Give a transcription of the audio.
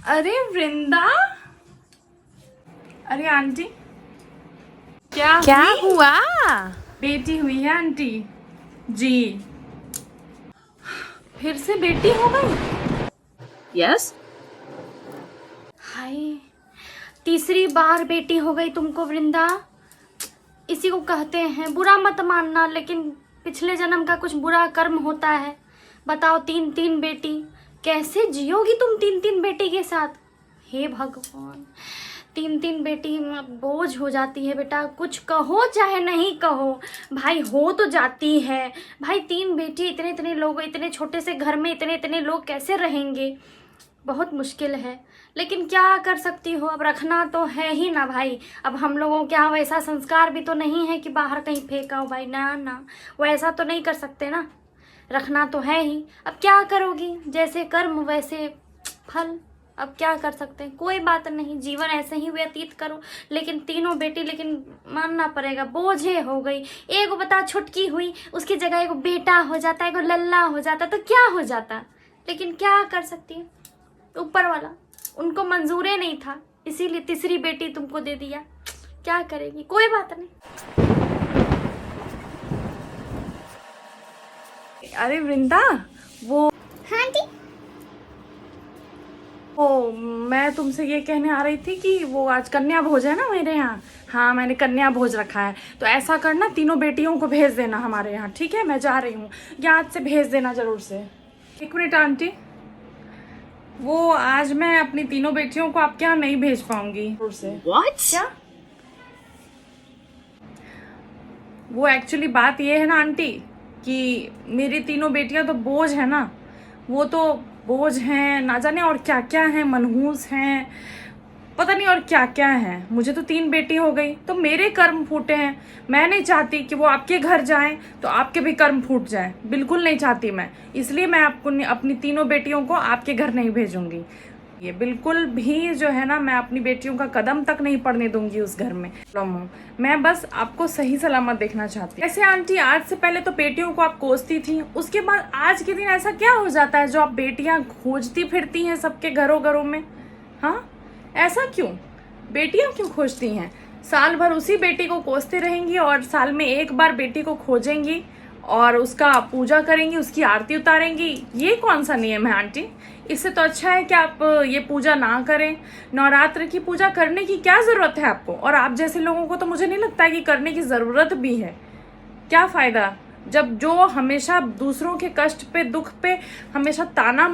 अरे वृंदा, अरे आंटी क्या क्या हुई? हुआ? बेटी हुई है आंटी जी। फिर से बेटी हो गई? यस। हाय, तीसरी बार बेटी हो गई तुमको वृंदा। इसी को कहते हैं, बुरा मत मानना, लेकिन पिछले जन्म का कुछ बुरा कर्म होता है। बताओ, 3 बेटी कैसे जियोगी तुम 3 बेटी के साथ? हे भगवान, 3 बेटी बोझ हो जाती है बेटा। कुछ कहो चाहे नहीं कहो, भाई हो तो जाती है। भाई 3 बेटी, इतने लोग, इतने छोटे से घर में इतने लोग कैसे रहेंगे? बहुत मुश्किल है, लेकिन क्या कर सकती हो, अब रखना तो है ही ना भाई। अब हम लोगों के यहाँ वैसा संस्कार भी तो नहीं है कि बाहर कहीं फेंका हो भाई, ना वैसा तो नहीं कर सकते ना, रखना तो है ही। अब क्या करोगी, जैसे कर्म वैसे फल। अब क्या कर सकते हैं, कोई बात नहीं, जीवन ऐसे ही व्यतीत करो। लेकिन 3 बेटी, लेकिन मानना पड़ेगा बोझे हो गई। एगो बता छुटकी हुई, उसकी जगह एगो बेटा हो जाता, एगो लल्ला हो जाता, तो क्या हो जाता। लेकिन क्या कर सकती है, ऊपर वाला उनको मंजूर नहीं था, इसीलिए तीसरी बेटी तुमको दे दिया। क्या करेगी, कोई बात नहीं। अरे वृंदा, वो हाँ आंटी। वो मैं तुमसे ये कहने आ रही थी कि वो आज कन्या भोज है ना मेरे यहाँ। हाँ, मैंने कन्या भोज रखा है, तो ऐसा करना 3 बेटियों को भेज देना हमारे यहाँ, ठीक है? मैं जा रही हूँ, याद से भेज देना जरूर से। 1 मिनट आंटी, वो आज मैं अपनी 3 बेटियों को आपके यहाँ नहीं भेज पाऊंगी जरूर से। What? क्या? वो एक्चुअली बात ये है ना आंटी कि मेरी 3 बेटियां तो बोझ है ना, वो तो बोझ हैं, ना जाने और क्या क्या हैं, मनहूस हैं, पता नहीं और क्या क्या है। मुझे तो 3 बेटी हो गई, तो मेरे कर्म फूटे हैं। मैं नहीं चाहती कि वो आपके घर जाएं तो आपके भी कर्म फूट जाएं, बिल्कुल नहीं चाहती मैं। इसलिए मैं आपको अपनी 3 बेटियों को आपके घर नहीं भेजूंगी। ये बिल्कुल भी जो है ना, मैं अपनी बेटियों का कदम तक नहीं पड़ने दूंगी उस घर में। मैं बस आपको सही सलामत देखना चाहती हूँ। ऐसे आंटी, आज से पहले तो बेटियों को आप कोसती थी, उसके बाद आज के दिन ऐसा क्या हो जाता है जो आप बेटियां खोजती फिरती हैं सबके घरों घरों में? हाँ, ऐसा क्यों? बेटियां क्यों खोजती हैं? साल भर उसी बेटी को कोसते रहेंगी और साल में एक बार बेटी को खोजेंगी और उसका पूजा करेंगी, उसकी आरती उतारेंगी। ये कौन सा नियम है आंटी? इससे तो अच्छा है कि आप ये पूजा ना करें। नवरात्र की पूजा करने की क्या जरूरत है आपको? और आप जैसे लोगों को तो मुझे नहीं लगता है कि करने की जरूरत भी है। क्या फायदा जब जो हमेशा दूसरों के कष्ट पे, दुख पे हमेशा ताना